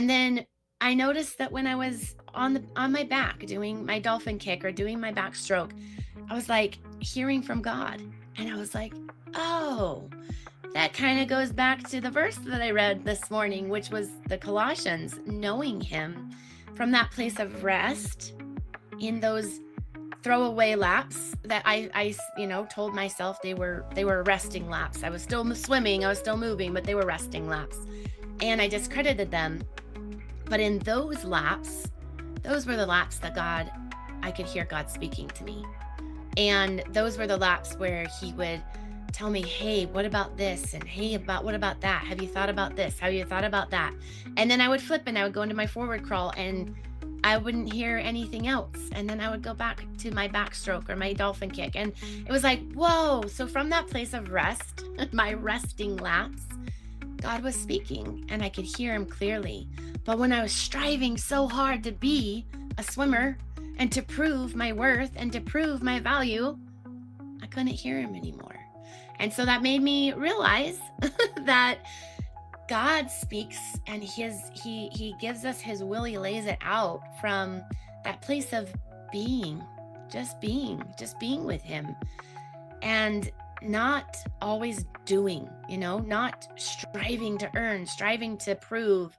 And then I noticed that when I was on my back doing my dolphin kick or doing my backstroke, I was like hearing from God. And I was like, oh, that kind of goes back to the verse that I read this morning, which was the Colossians, knowing him from that place of rest in those throwaway laps that I told myself they were resting laps. I was still swimming, I was still moving, but they were resting laps. And I discredited them. But in those laps, those were the laps that I could hear God speaking to me. And those were the laps where he would tell me, hey, what about this? And hey, what about that? Have you thought about this? Have you thought about that? And then I would flip and I would go into my forward crawl and I wouldn't hear anything else. And then I would go back to my backstroke or my dolphin kick. And it was like, whoa. So from that place of rest, my resting laps, God was speaking and I could hear him clearly. But when I was striving so hard to be a swimmer and to prove my worth and to prove my value, I couldn't hear him anymore. And so that made me realize that God speaks and he gives us his will, he lays it out from that place of being, just being with him. And not always doing, not striving to earn, striving to prove,